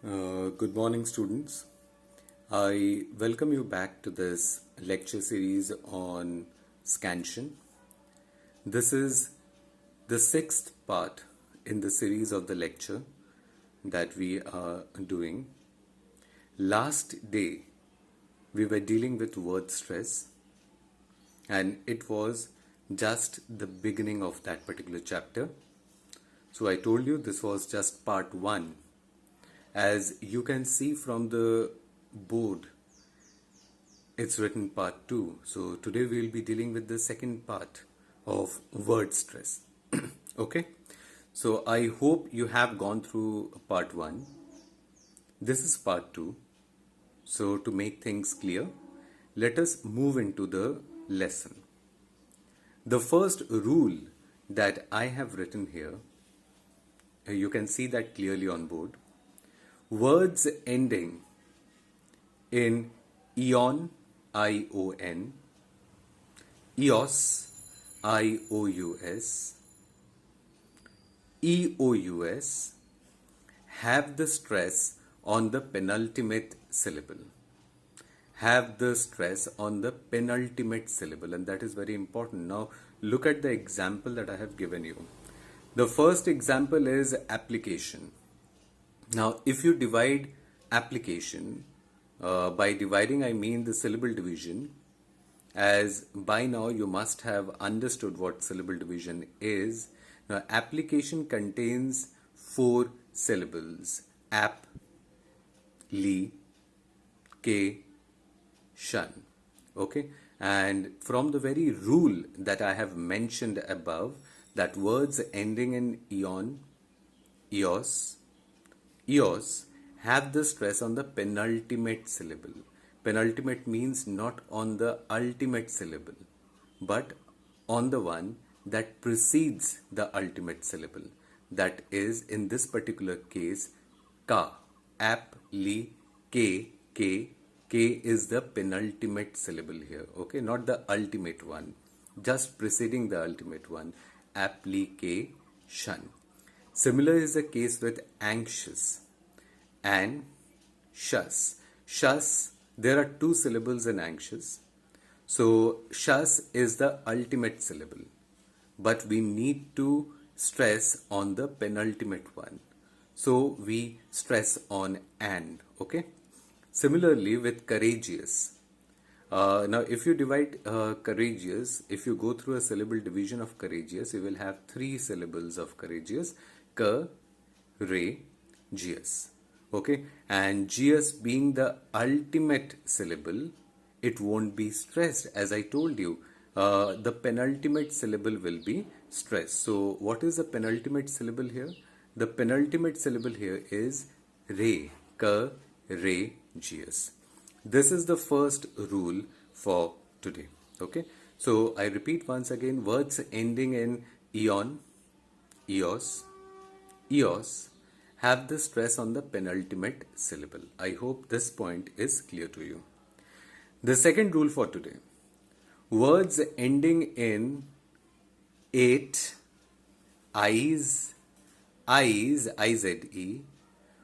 Good morning, students. I welcome you back to this lecture series on scansion. This is the sixth part in the series of the lecture that we are doing. Last day, we were dealing with word stress, and it was just the beginning of that particular chapter. So I told you this was just part one. As you can see from the board, it's written part 2. So today we'll be dealing with the second part of word stress. Okay? So I hope you have gone through part 1. This is part 2. So to make things clear, let us move into the lesson. The first rule that I have written here, you can see that clearly on board. Words ending in ion, I-O-N, eos, I-O-U-S, E-O-U-S have the stress on the penultimate syllable. Have the stress on the penultimate syllable, and that is very important. Now look at the example that I have given you. The first example is application. Now, if you divide application, by dividing I mean the syllable division, as by now you must have understood what syllable division is. Now, application contains 4 syllables: app, li, ke, shun. Okay, and from the very rule that I have mentioned above, that words ending in ion, eos, have the stress on the penultimate syllable. Penultimate means not on the ultimate syllable, but on the one that precedes the ultimate syllable. That is, in this particular case, ka. Ap, li, ke, ke. K is the penultimate syllable here, okay? Not the ultimate one, just preceding the ultimate one. Application. Similar is the case with anxious and shus. Shus, there are 2 syllables in anxious. So shus is the ultimate syllable, but we need to stress on the penultimate one. So we stress on and, okay? Similarly with courageous. Now if you divide courageous, if you go through a syllable division of courageous, you will have 3 syllables of courageous: courageous. Okay, and geous being the ultimate syllable, it won't be stressed. As I told you, the penultimate syllable will be stressed. So what is the penultimate syllable here? The penultimate syllable here is re, courageous. This is the first rule for today. Okay, so I repeat once again: words ending in ion, eos, have the stress on the penultimate syllable. I hope this point is clear to you. The second rule for today: words ending in ate, eyes, I-Z-E,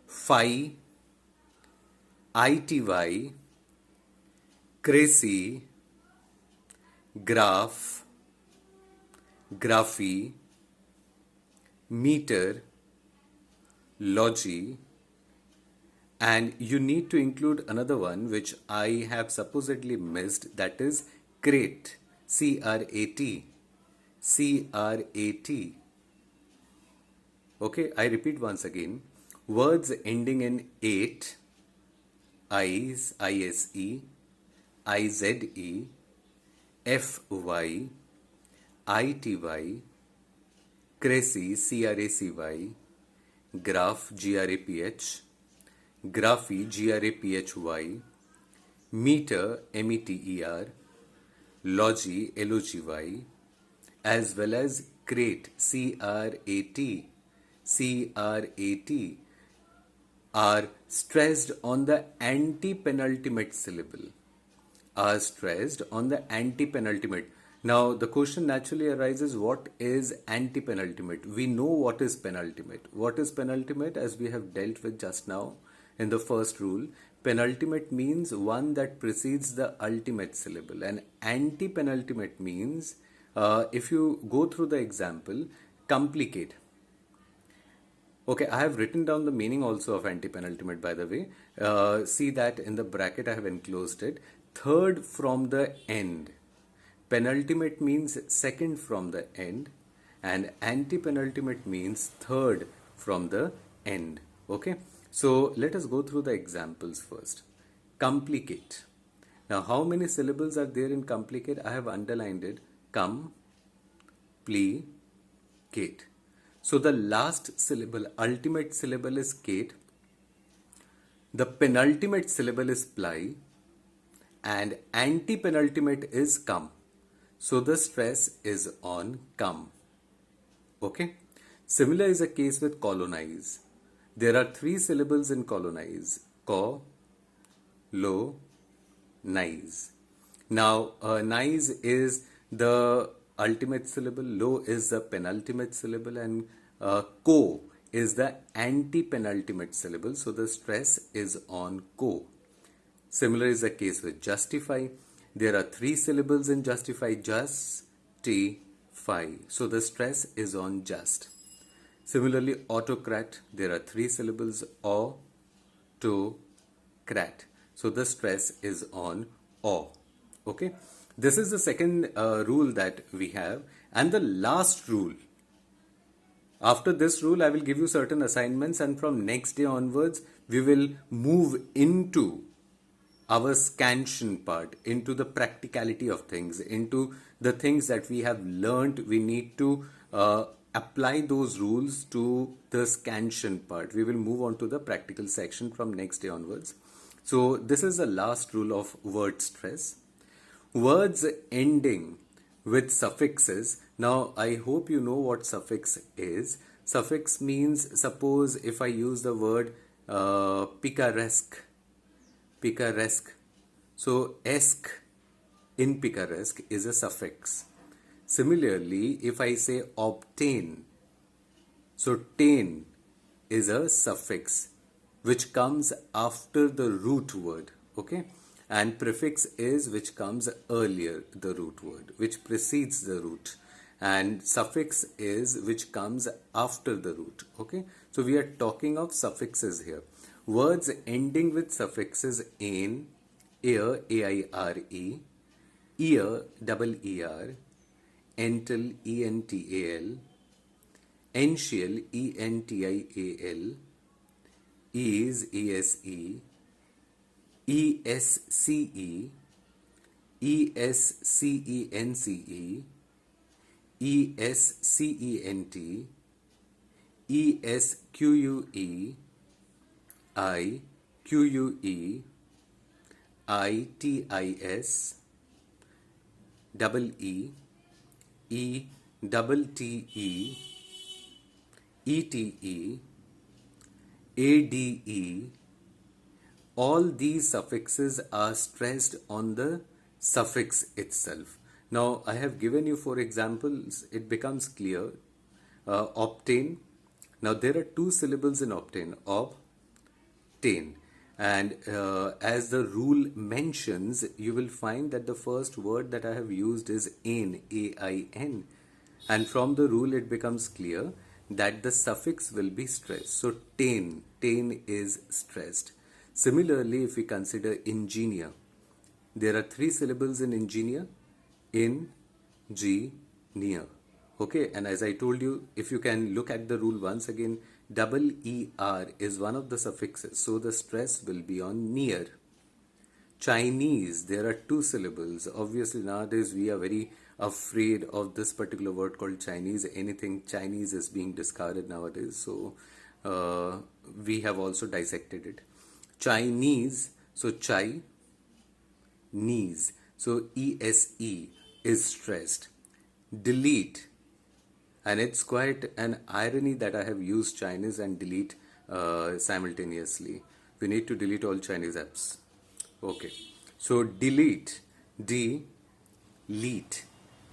phi, I-T-Y, crazy, graph, graphy, meter, logy, and you need to include another one which I have supposedly missed, that is crate, C-R-A-T, C-R-A-T. Okay, I repeat once again: words ending in ate, eyes, I-S-E, I-Z-E, F-Y, I-T-Y, crazy, C-R-A-C-Y, graph, G-R-A-P-H, graphy, G-R-A-P-H-Y, meter, M-E-T-E-R, logy, L-O-G-Y, as well as crate, C-R-A-T, C-R-A-T, are stressed on the anti-penultimate syllable. Are stressed on the anti-penultimate. Now the question naturally arises: what is anti-penultimate? We know what is penultimate. What is penultimate, as we have dealt with just now? in the first rule. Penultimate means one that precedes the ultimate syllable, and anti-penultimate means, if you go through the example, complicate. Okay, I have written down the meaning also of anti-penultimate, by the way. See that in the bracket I have enclosed it. Third from the end. Penultimate means second from the end, and anti-penultimate means third from the end. Okay, so let us go through the examples first. Complicate. Now, how many syllables are there in complicate? I have underlined it. Complicate. So the last syllable, ultimate syllable is cate. The penultimate syllable is ply, and anti-penultimate is come. So the stress is on come. Okay. Similar is the case with colonize. There are three syllables in colonize. Co, lo, nice. Now, nice is the ultimate syllable, lo is the penultimate syllable, and co is the anti-penultimate syllable. So the stress is on co. Similar is the case with justify. There are three syllables in justify, justify. So the stress is on just. Similarly, autocrat, there are three syllables, autocrat. So the stress is on o. Okay. This is the second rule that we have. And the last rule. After this rule, I will give you certain assignments, and from next day onwards, we will move into our scansion part, into the practicality of things, into the things that we have learned. We need to apply those rules to the scansion part. We will move on to the practical section from next day onwards. So this is the last rule of word stress. Words ending with suffixes. Now, I hope you know what suffix is. Suffix means, suppose if I use the word picaresque. Picaresque. So, esque in picaresque is a suffix. Similarly, if I say obtain, so tain is a suffix which comes after the root word. Okay. And prefix is which comes earlier the root word, which precedes the root, and suffix is which comes after the root. Okay, so we are talking of suffixes here. Words ending with suffixes in, ear, A-I-R-E, ear, double-E-R, ental, E-N-T-A-L, ential, E-N-T-I-A-L, ease, E-S-E, ESCE, ESCENCE, ESCENT, ESQUE, IQUE, ITIS, double E, ETTE, ETE, ADE. All these suffixes are stressed on the suffix itself. Now, I have given you 4 examples. It becomes clear. Obtain. Now, there are 2 syllables in obtain. Obtain. And as the rule mentions, you will find that the first word that I have used is ain, A-I-N. And from the rule, it becomes clear that the suffix will be stressed. So, tain is stressed. Similarly, if we consider engineer, there are 3 syllables in engineer. Engineer. Okay, and as I told you, if you can look at the rule once again, double ER is one of the suffixes, so the stress will be on near. Chinese, there are 2 syllables. Obviously, nowadays we are very afraid of this particular word called Chinese. Anything Chinese is being discarded nowadays, so we have also dissected it. Chinese, so chai, knees, so ESE is stressed. Delete, and it's quite an irony that I have used Chinese and delete simultaneously. We need to delete all Chinese apps. Okay, so delete, delete,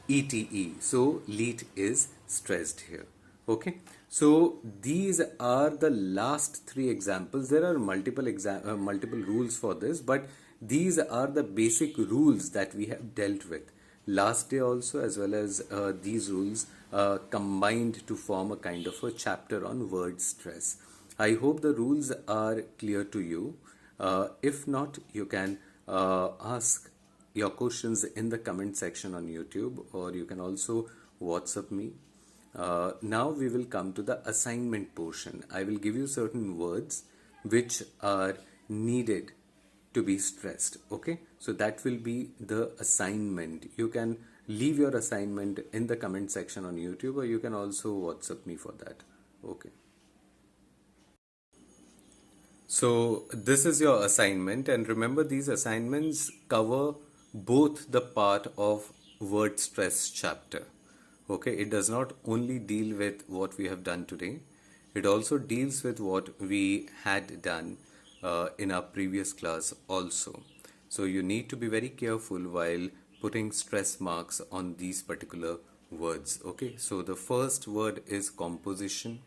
ETE, so leet is stressed here. Okay, so these are the last three examples. There are multiple rules for this, but these are the basic rules that we have dealt with last day also, as well as these rules combined to form a kind of a chapter on word stress. I hope the rules are clear to you. If not, you can ask your questions in the comment section on YouTube, or you can also WhatsApp me. Now we will come to the assignment portion. I will give you certain words which are needed to be stressed. Okay, so that will be the assignment. You can leave your assignment in the comment section on YouTube, or you can also WhatsApp me for that. Okay. So this is your assignment, and remember these assignments cover both the part of word stress chapter. Okay, it does not only deal with what we have done today, it also deals with what we had done in our previous class also. So you need to be very careful while putting stress marks on these particular words. Okay, so the first word is composition.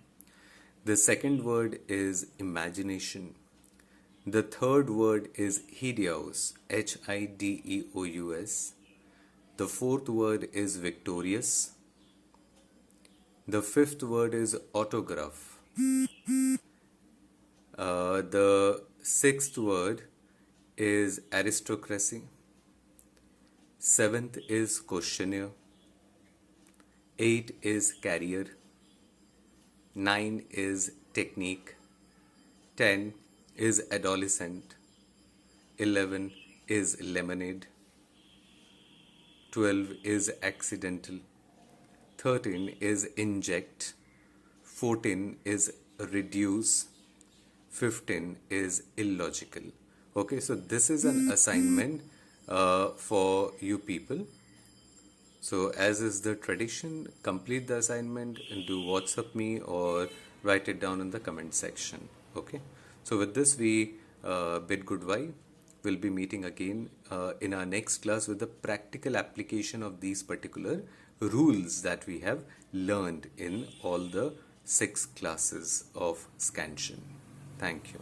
The second word is imagination. The third word is hideous, Hideous. The fourth word is victorious. The fifth word is autograph. The sixth word is aristocracy. Seventh is questionnaire. 8 is carrier. 9 is technique. 10 is adolescent. 11 is lemonade. 12 is accidental. 13 is inject. 14 is reduce. 15 is illogical. Okay, so this is an assignment for you people. So as is the tradition, complete the assignment and do WhatsApp me or write it down in the comment section. Okay, so with this we bid goodbye. We'll be meeting again in our next class with the practical application of these particular rules that we have learned in all the 6 classes of Scansion. Thank you.